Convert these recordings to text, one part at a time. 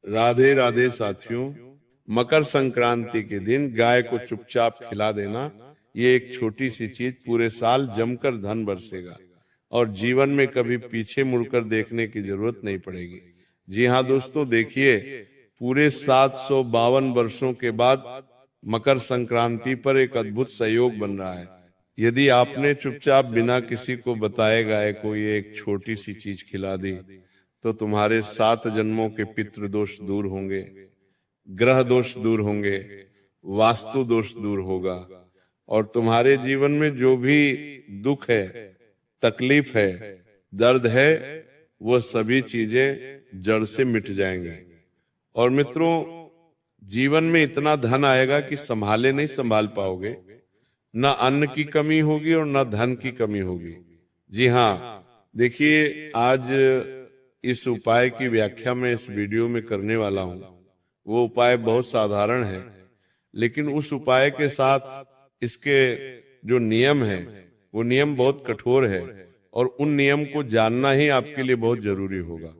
राधे राधे साथियों। मकर संक्रांति के दिन गाय को चुपचाप खिला देना, ये एक छोटी सी चीज पूरे साल जमकर धन बरसेगा और जीवन में कभी पीछे मुड़कर देखने की जरूरत नहीं पड़ेगी। जी हाँ दोस्तों, देखिए पूरे 752 वर्षों के बाद मकर संक्रांति पर एक अद्भुत संयोग बन रहा है। यदि आपने चुपचाप बिना किसी को बताए गाय को ये एक छोटी सी चीज खिला दी तो तुम्हारे 7 जन्मों के पितृ दोष दूर होंगे, ग्रह दोष दूर होंगे, वास्तु दोष दूर होगा और तुम्हारे जीवन में जो भी दुख है, तकलीफ है, दर्द है, वह सभी चीजें जड़ से मिट जाएंगे। और मित्रों, जीवन में इतना धन आएगा कि संभाले नहीं संभाल पाओगे। न अन्न की कमी होगी और न धन की कमी होगी। जी हाँ, देखिए आज इस उपाय की व्याख्या मैं इस वीडियो में करने वाला हूं। वो उपाय बहुत साधारण है, लेकिन उस उपाय के साथ इसके जो नियम है वो नियम बहुत कठोर है और उन नियम को जानना ही आपके लिए बहुत जरूरी होगा।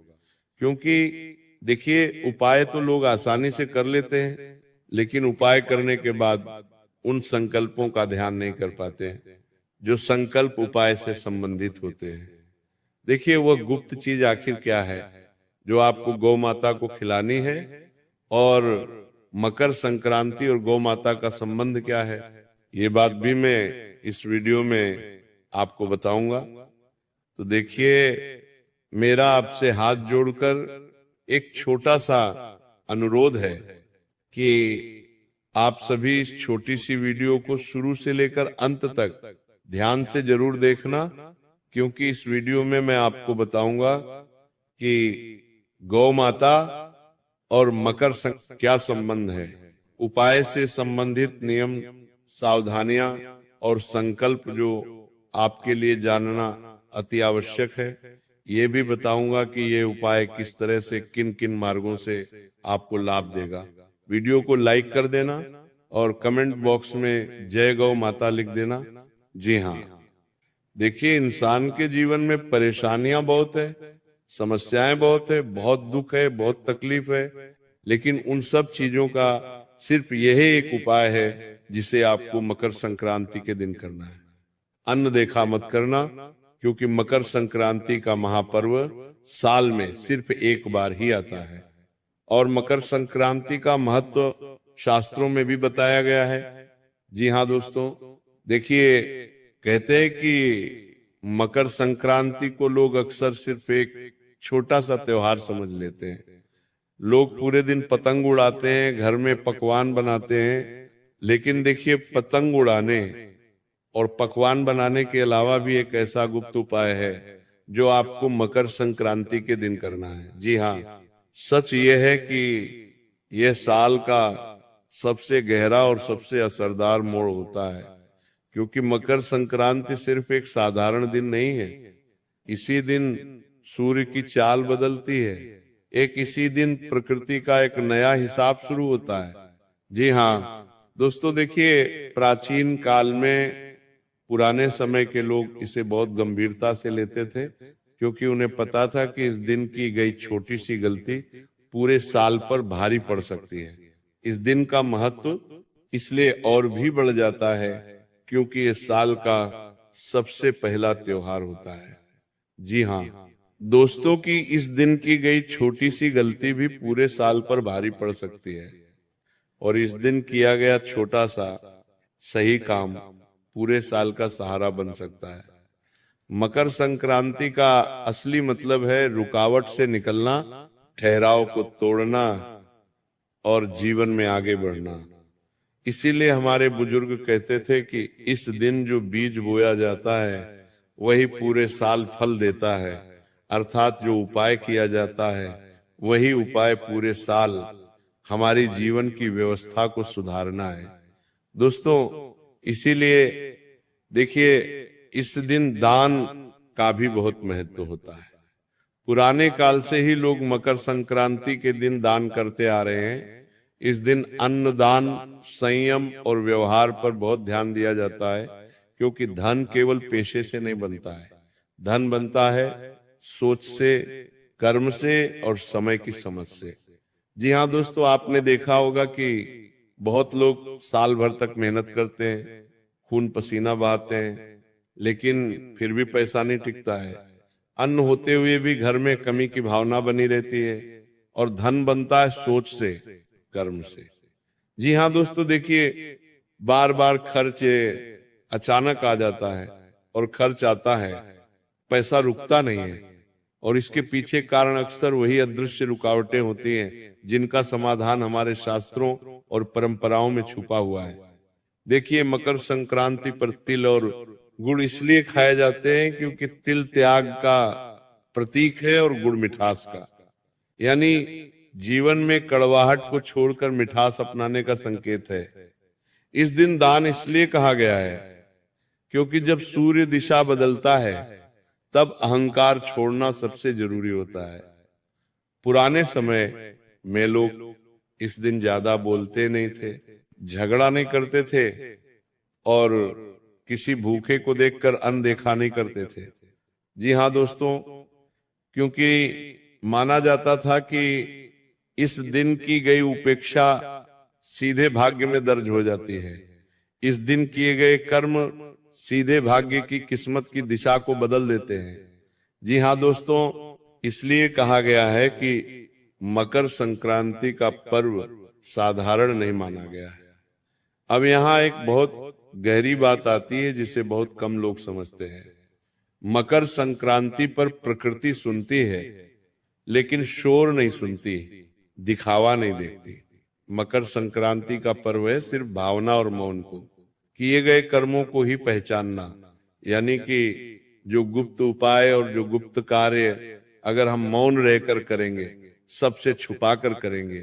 क्योंकि देखिए, उपाय तो लोग आसानी से कर लेते हैं, लेकिन उपाय करने के बाद उन संकल्पों का ध्यान नहीं कर पाते हैं जो संकल्प उपाय से संबंधित होते हैं। देखिए, वह गुप्त चीज आखिर क्या है जो आपको गौ माता को खिलानी है, और मकर संक्रांति और गौ माता का संबंध क्या है, ये बात भी मैं इस वीडियो में आपको बताऊंगा। तो देखिए, मेरा आपसे हाथ जोड़कर एक छोटा सा अनुरोध है कि आप सभी इस छोटी सी वीडियो को शुरू से लेकर अंत तक ध्यान से जरूर देखना, क्योंकि इस वीडियो में मैं आपको बताऊंगा कि गौ माता और मकर क्या संबंध है, उपाय से संबंधित नियम, सावधानियां और संकल्प जो आपके लिए जानना अति आवश्यक है। ये भी बताऊंगा कि ये उपाय किस तरह से, किन किन मार्गों से आपको लाभ देगा। वीडियो को लाइक कर देना और कमेंट बॉक्स में जय गौ माता लिख देना। जी हाँ, देखिए, इंसान के जीवन में परेशानियां बहुत है, समस्याएं बहुत है, बहुत दुख है, बहुत तकलीफ है, लेकिन उन सब चीजों का सिर्फ यही एक उपाय है जिसे आपको मकर संक्रांति के दिन करना है। अन्न देखा मत करना, क्योंकि मकर संक्रांति का महापर्व साल में सिर्फ एक बार ही आता है और मकर संक्रांति का महत्व शास्त्रों में भी बताया गया है। जी हाँ दोस्तों, देखिए, कहते हैं कि मकर संक्रांति को लोग अक्सर सिर्फ एक छोटा सा त्योहार समझ लेते हैं। लोग पूरे दिन पतंग उड़ाते हैं, घर में पकवान बनाते हैं, लेकिन देखिए, पतंग उड़ाने और पकवान बनाने के अलावा भी एक ऐसा गुप्त उपाय है जो आपको मकर संक्रांति के दिन करना है। जी हाँ, सच ये है कि यह साल का सबसे गहरा और सबसे असरदार मोड़ होता है, क्योंकि मकर संक्रांति सिर्फ एक साधारण दिन नहीं है। इसी दिन सूर्य की चाल बदलती है, इसी दिन प्रकृति का एक नया हिसाब शुरू होता है। जी हाँ दोस्तों, देखिए, प्राचीन काल में पुराने समय के लोग इसे बहुत गंभीरता से लेते थे, क्योंकि उन्हें पता था कि इस दिन की गई छोटी सी गलती पूरे साल पर भारी पड़ सकती है। इस दिन का महत्व इसलिए और भी बढ़ जाता है क्योंकि ये साल का सबसे पहला त्योहार होता है। जी हाँ दोस्तों, की इस दिन की गई छोटी सी गलती भी पूरे साल पर भारी पड़ सकती है, और इस दिन किया गया छोटा सा सही काम पूरे साल का सहारा बन सकता है। मकर संक्रांति का असली मतलब है रुकावट से निकलना, ठहराव को तोड़ना और जीवन में आगे बढ़ना। इसीलिए हमारे बुजुर्ग कहते थे कि इस दिन जो बीज बोया जाता है वही पूरे साल फल देता है, अर्थात जो उपाय किया जाता है वही उपाय पूरे साल हमारी जीवन की व्यवस्था को सुधारना है। दोस्तों, इसीलिए देखिए, इस दिन दान का भी बहुत महत्व होता है। पुराने काल से ही लोग मकर संक्रांति के दिन दान करते आ रहे हैं। इस दिन अन्न दान, संयम और व्यवहार पर बहुत ध्यान दिया जाता है, क्योंकि धन केवल पेशे से नहीं बनता है। धन बनता है सोच से, कर्म से और समय की समझ से। जी हाँ दोस्तों, आपने देखा होगा कि बहुत लोग साल भर तक मेहनत करते हैं, खून पसीना बहाते हैं, लेकिन फिर भी पैसा नहीं टिकता है। अन्न होते हुए भी घर में कमी की भावना बनी रहती है, और धन बनता है सोच से, कर्म से। जी हाँ दोस्तों, देखिए बार बार खर्च अचानक आ जाता है, और खर्च आता है, पैसा रुकता नहीं है, और इसके पीछे कारण अक्सर वही अदृश्य रुकावटें होती हैं जिनका समाधान हमारे शास्त्रों और परंपराओं में छुपा हुआ है। देखिए, मकर संक्रांति पर तिल और गुड़ इसलिए खाए जाते हैं क्योंकि तिल त्याग का प्रतीक है और गुड़ मिठास का, यानी जीवन में कड़वाहट को छोड़कर मिठास अपनाने का संकेत है। इस दिन दान इसलिए कहा गया है क्योंकि जब सूर्य दिशा बदलता है तब अहंकार छोड़ना सबसे जरूरी होता है। पुराने समय में लोग इस दिन ज्यादा बोलते नहीं थे, झगड़ा नहीं करते थे, और किसी भूखे को देखकर अनदेखा नहीं करते थे। जी हाँ दोस्तों, क्योंकि माना जाता था कि इस दिन की गई उपेक्षा सीधे भाग्य में दर्ज हो जाती है। इस दिन किए गए कर्म सीधे भाग्य की किस्मत की दिशा को बदल देते हैं। जी हाँ दोस्तों, इसलिए कहा गया है कि मकर संक्रांति का पर्व साधारण नहीं माना गया है। अब यहाँ एक बहुत गहरी बात आती है जिसे बहुत कम लोग समझते हैं। मकर संक्रांति पर प्रकृति सुनती है, लेकिन शोर नहीं सुनती, दिखावा नहीं देखती। मकर संक्रांति का पर्व है सिर्फ भावना और मौन को, किए गए कर्मों को ही पहचानना, यानी कि जो गुप्त उपाय और जो गुप्त कार्य अगर हम मौन रहकर करेंगे, सबसे छुपा कर करेंगे,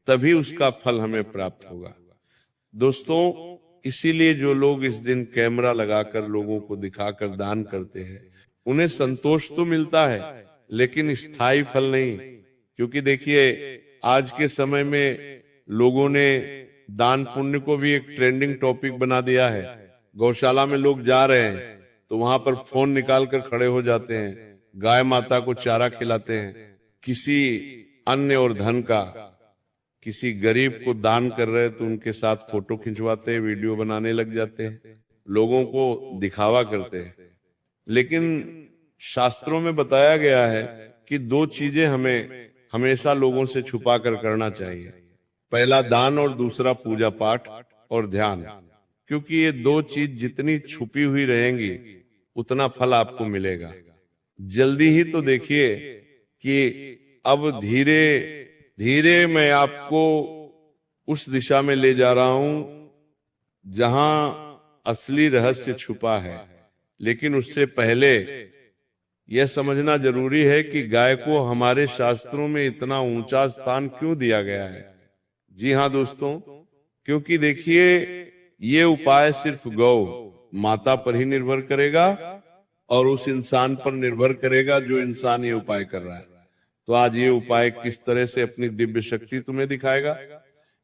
तभी उसका फल हमें प्राप्त होगा। दोस्तों, इसीलिए जो लोग इस दिन कैमरा लगाकर लोगों को दिखाकर दान करते हैं, उन्हें संतोष तो मिलता है, लेकिन स्थायी फल नहीं। क्योंकि देखिए, आज के समय में लोगों ने दान पुण्य को भी एक ट्रेंडिंग टॉपिक बना दिया है। गौशाला में लोग जा रहे हैं तो वहां पर फोन निकाल कर खड़े हो जाते हैं, गाय माता को चारा खिलाते हैं, किसी अन्न और धन का किसी गरीब को दान कर रहे तो उनके साथ फोटो खिंचवाते हैं, वीडियो बनाने लग जाते हैं, लोगों को दिखावा करते हैं। लेकिन शास्त्रों में बताया गया है कि दो चीजें हमें हमेशा लोगों से छुपा कर करना चाहिए। पहला दान और दूसरा पूजा पाठ और ध्यान। क्योंकि ये दो चीज जितनी छुपी हुई रहेंगी उतना फल आपको मिलेगा। जल्दी ही तो देखिए कि अब धीरे धीरे मैं आपको उस दिशा में ले जा रहा हूं जहां असली रहस्य छुपा है। लेकिन उससे पहले यह समझना जरूरी है कि गाय को हमारे शास्त्रों में इतना ऊंचा स्थान क्यों दिया गया है। जी हाँ दोस्तों, क्योंकि देखिए, ये उपाय सिर्फ गौ माता पर ही निर्भर करेगा और उस इंसान पर निर्भर करेगा जो इंसान ये उपाय कर रहा है। तो आज ये उपाय किस तरह से अपनी दिव्य शक्ति तुम्हें दिखाएगा,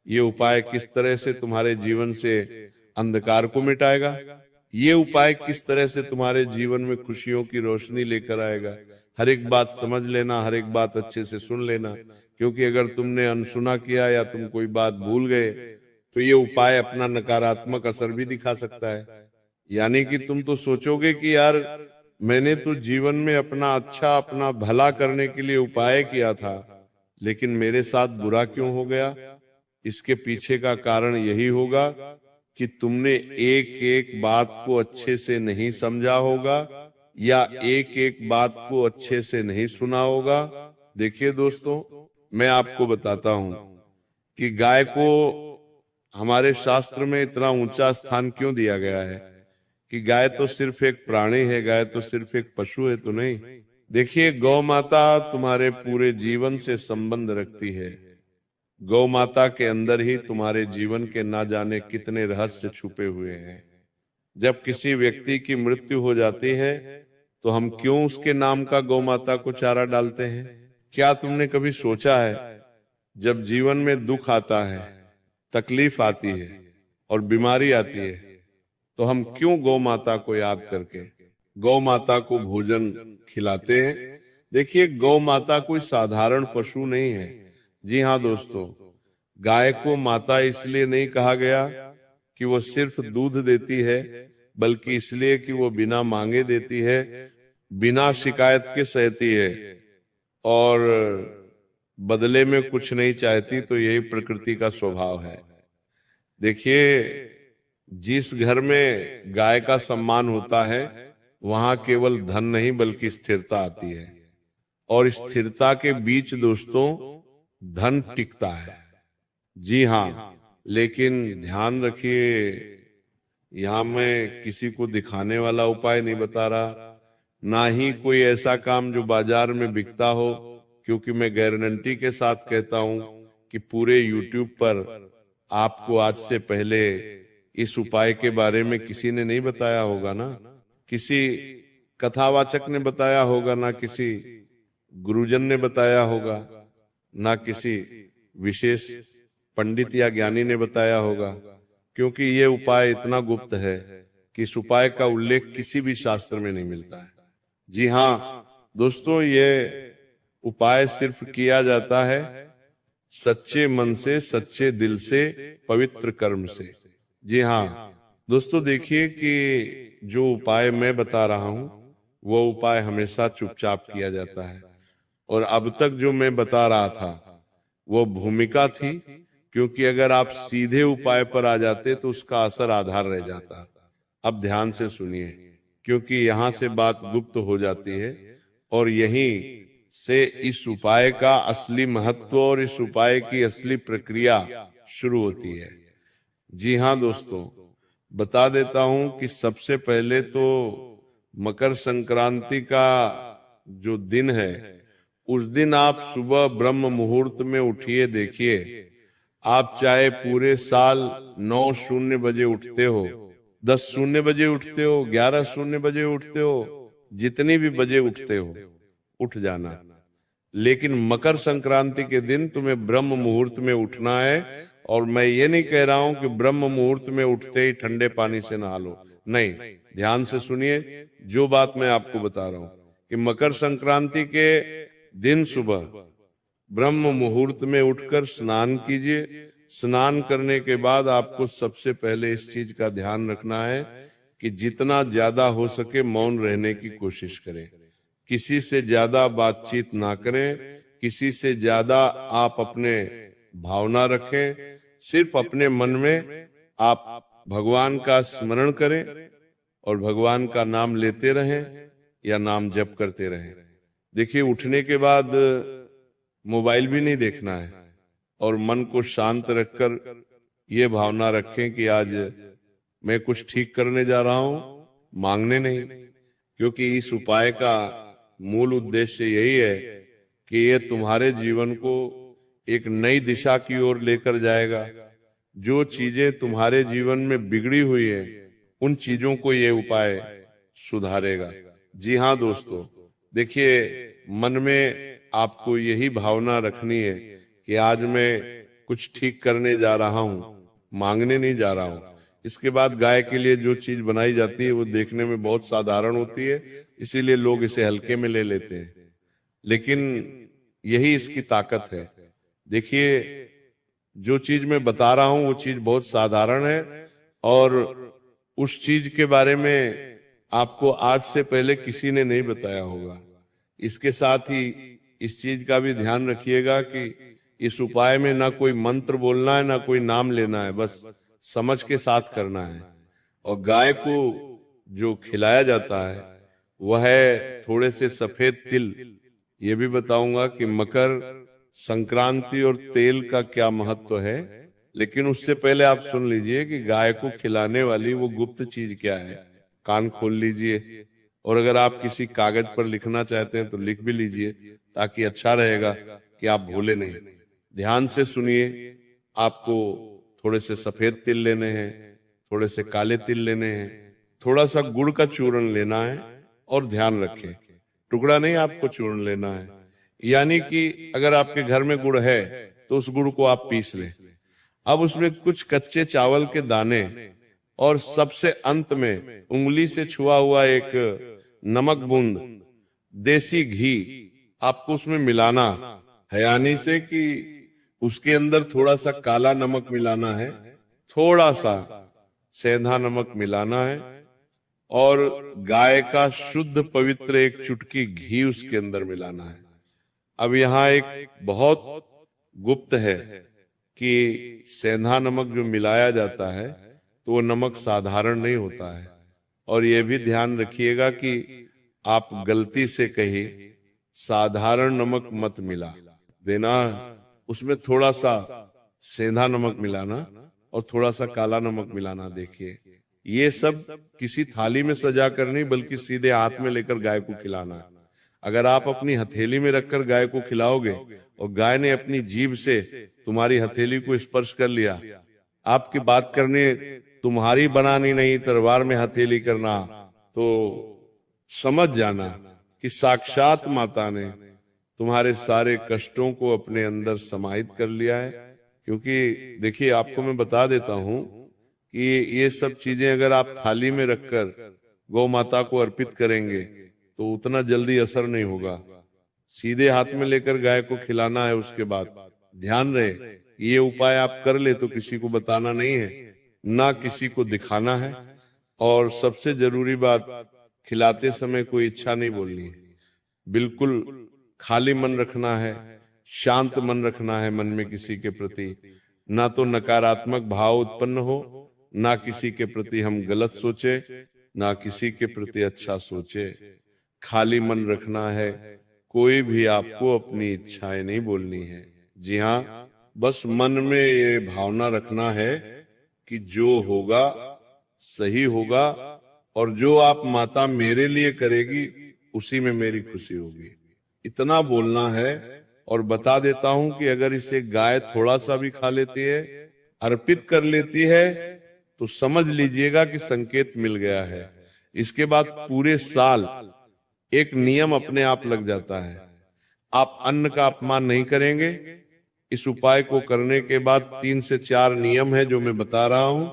ये उपाय किस तरह से तुम्हारे जीवन से अंधकार को मिटाएगा, ये उपाय किस तरह से तुम्हारे जीवन में खुशियों की रोशनी लेकर आएगा। हर एक बात समझ लेना, हर एक बात अच्छे से सुन लेना, क्योंकि अगर तुमने अनसुना किया या तुम कोई बात भूल गए तो ये उपाय अपना नकारात्मक असर भी दिखा सकता है। यानी कि तुम तो सोचोगे कि यार, मैंने तो जीवन में अपना अच्छा, अपना भला करने के लिए उपाय किया था, लेकिन मेरे साथ बुरा क्यों हो गया। इसके पीछे का कारण यही होगा कि तुमने एक एक बात को अच्छे से नहीं समझा होगा या एक एक बात को अच्छे से नहीं सुना होगा। देखिए दोस्तों, मैं आपको बताता हूं कि गाय को हमारे शास्त्र में इतना ऊंचा स्थान क्यों दिया गया है। कि गाय तो सिर्फ एक प्राणी है, गाय तो सिर्फ एक पशु है तो नहीं। देखिए, गौ माता तुम्हारे पूरे जीवन से संबंध रखती है। गौ माता के अंदर ही तुम्हारे जीवन के ना जाने कितने रहस्य छुपे हुए हैं। जब किसी व्यक्ति की मृत्यु हो जाती है तो हम क्यों उसके नाम का गौ माता को चारा डालते हैं। क्या तुमने कभी सोचा है, जब जीवन में दुख आता है, तकलीफ आती है और बीमारी आती है, तो हम क्यों गौ माता को याद करके गौ माता को भोजन खिलाते हैं। देखिए, गौ माता कोई साधारण पशु नहीं है। जी हाँ दोस्तों, गाय को माता इसलिए नहीं कहा गया कि वो सिर्फ दूध देती है, बल्कि इसलिए कि वो बिना मांगे देती है, बिना शिकायत के सहती है और बदले में कुछ नहीं चाहती। तो यही प्रकृति का स्वभाव है। देखिए, जिस घर में गाय का सम्मान होता है वहां केवल धन नहीं बल्कि स्थिरता आती है, और स्थिरता के बीच दोस्तों धन टिकता है। जी हाँ, लेकिन ध्यान रखिए, यहां मैं किसी को दिखाने वाला उपाय नहीं बता रहा, ना ही कोई ऐसा काम जो बाजार में बिकता हो, क्योंकि मैं गारंटी के साथ कहता हूं कि पूरे YouTube पर आपको आज से पहले इस उपाय के बारे में किसी ने नहीं बताया होगा ना, किसी कथावाचक ने बताया होगा, ना किसी गुरुजन ने बताया होगा, ना किसी विशेष पंडित या ज्ञानी ने बताया होगा, क्योंकि ये उपाय इतना गुप्त है कि इस उपाय का उल्लेख किसी भी शास्त्र में नहीं मिलता है। जी हाँ दोस्तों, ये उपाय सिर्फ किया जाता है सच्चे मन से, सच्चे दिल से, पवित्र कर्म से। जी हाँ दोस्तों, देखिए कि जो उपाय मैं बता रहा हूं वो उपाय हमेशा चुपचाप किया जाता है, और अब तक जो मैं बता रहा था वो भूमिका थी, क्योंकि अगर आप सीधे उपाय पर आ जाते तो उसका असर आधार रह जाता। अब ध्यान से सुनिए, क्योंकि यहां से बात गुप्त हो जाती है और यहीं से इस उपाय का असली महत्व और इस उपाय की असली प्रक्रिया शुरू होती है। जी हाँ दोस्तों, बता देता हूं कि सबसे पहले तो मकर संक्रांति का जो दिन है, उस दिन आप सुबह ब्रह्म मुहूर्त में उठिए। देखिए, आप चाहे पूरे साल 9:00 बजे उठते हो, 10:00 बजे उठते हो, 11:00 बजे उठते हो, जितनी भी बजे उठते हो उठ जाना, लेकिन मकर संक्रांति के दिन तुम्हें ब्रह्म मुहूर्त में उठना है। और मैं ये नहीं कह रहा हूं कि ब्रह्म मुहूर्त में उठते ही ठंडे पानी से नहा लो, नहीं, ध्यान से सुनिए जो बात मैं आपको बता रहा हूं कि मकर संक्रांति के दिन सुबह ब्रह्म मुहूर्त में उठकर स्नान कीजिए। स्नान करने के बाद आपको सबसे पहले इस चीज का ध्यान रखना है कि जितना ज्यादा हो सके मौन रहने की कोशिश करें, किसी से ज्यादा बातचीत ना करें, किसी से ज्यादा आप अपने भावना रखें, सिर्फ अपने मन में आप भगवान का स्मरण करें और भगवान का नाम लेते रहें या नाम जप करते रहें। देखिए, उठने के बाद मोबाइल भी नहीं देखना है और मन को शांत रखकर ये भावना रखें कि आज मैं कुछ ठीक करने जा रहा हूं, मांगने नहीं, क्योंकि इस उपाय का मूल उद्देश्य यही है कि ये तुम्हारे जीवन को एक नई दिशा की ओर लेकर जाएगा। जो चीजें तुम्हारे जीवन में बिगड़ी हुई है उन चीजों को ये उपाय सुधारेगा। जी हाँ दोस्तों, देखिए, मन में आपको यही भावना रखनी है कि आज मैं कुछ ठीक करने जा रहा हूं, मांगने नहीं जा रहा हूं। इसके बाद गाय के लिए जो चीज बनाई जाती है वो देखने में बहुत साधारण होती है, इसीलिए लोग इसे हल्के में ले लेते हैं, लेकिन यही इसकी ताकत है। देखिए, जो चीज मैं बता रहा हूं वो चीज बहुत साधारण है, और उस चीज के बारे में आपको आज से पहले किसी ने नहीं बताया होगा। इसके साथ ही इस चीज का भी ध्यान रखिएगा कि इस उपाय में ना कोई मंत्र बोलना है, ना कोई नाम लेना है, बस समझ के साथ करना है। और गाय को जो खिलाया जाता है वह है थोड़े से सफेद तिल। ये भी बताऊंगा कि मकर संक्रांति और तेल का क्या महत्व है, लेकिन उससे पहले आप सुन लीजिए कि गाय को खिलाने वाली वो गुप्त चीज क्या है। कान खोल लीजिए, और अगर आप किसी कागज पर लिखना चाहते हैं तो लिख भी लीजिए, ताकि अच्छा रहेगा कि आप भूले नहीं। ध्यान से सुनिए, आपको थोड़े से सफेद तिल लेने हैं, थोड़े से काले तिल लेने हैं, थोड़ा सा गुड़ का चूर्ण लेना है, और ध्यान रखें टुकड़ा नहीं आपको चूर्ण लेना है, यानी कि अगर आपके घर में गुड़ है तो उस गुड़ को आप पीस लें। अब उसमें कुछ कच्चे चावल के दाने और सबसे अंत में उंगली से छुआ हुआ एक नमक बूंद देसी घी आपको उसमें मिलाना है, यानी से कि उसके अंदर थोड़ा सा काला नमक मिलाना है, थोड़ा सा सेंधा नमक मिलाना है, और गाय का शुद्ध पवित्र एक चुटकी घी उसके अंदर मिलाना है। अब यहाँ एक बहुत गुप्त है कि सेंधा नमक जो मिलाया जाता है तो वो नमक साधारण नहीं होता है। और ये भी ध्यान रखिएगा कि आप गलती से कहीं साधारण नमक मत मिला देना, उसमें थोड़ा सा सेंधा नमक मिलाना और थोड़ा सा काला नमक मिलाना। देखिए, ये सब किसी थाली में सजा कर नहीं, बल्कि सीधे हाथ में लेकर गाय को खिलाना है। अगर आप अपनी हथेली में रखकर गाय को खिलाओगे और गाय ने अपनी जीभ से तुम्हारी हथेली को स्पर्श कर लिया, आपकी बात करने तुम्हारी बनानी नहीं तलवार में हथेली करना, तो समझ जाना कि साक्षात माता ने तुम्हारे सारे कष्टों को अपने अंदर समाहित कर लिया है। क्योंकि देखिए, आपको मैं बता देता हूं कि ये सब चीजें अगर आप थाली में रखकर गौ माता को अर्पित करेंगे तो उतना जल्दी असर नहीं होगा। सीधे हाथ में लेकर गाय को खिलाना है। उसके बाद ध्यान रहे, ये उपाय आप कर ले तो किसी को बताना नहीं है, ना किसी को दिखाना है। और सबसे जरूरी बात, खिलाते समय कोई इच्छा नहीं बोलनी है, बिल्कुल खाली मन रखना है, शांत मन रखना है मन में किसी के प्रति। ना तो नकारात्मक भाव उत्पन्न हो, ना किसी के प्रति हम गलत सोचे, ना किसी के प्रति अच्छा सोचे। खाली मन रखना है, कोई भी आपको अपनी इच्छाएं नहीं बोलनी है। जी हाँ, बस मन में ये भावना रखना है कि जो होगा सही होगा, और जो आप माता मेरे लिए करेगी उसी में मेरी खुशी होगी, इतना बोलना है। और बता देता हूं कि अगर इसे गाय थोड़ा सा भी खा लेती है, अर्पित कर लेती है, तो समझ लीजिएगा कि संकेत मिल गया है। इसके बाद पूरे साल एक नियम अपने आप लग जाता है, आप अन्न का अपमान नहीं करेंगे। इस उपाय को करने के बाद 3 से 4 नियम है जो मैं बता रहा हूं।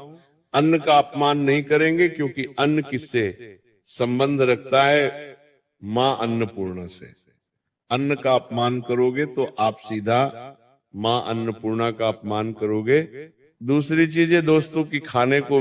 अन्न का अपमान नहीं करेंगे, क्योंकि अन्न किससे संबंध रखता है? मां अन्नपूर्णा से। अन्न का अपमान करोगे तो आप सीधा मां अन्नपूर्णा का अपमान करोगे। दूसरी चीज है दोस्तों, कि खाने को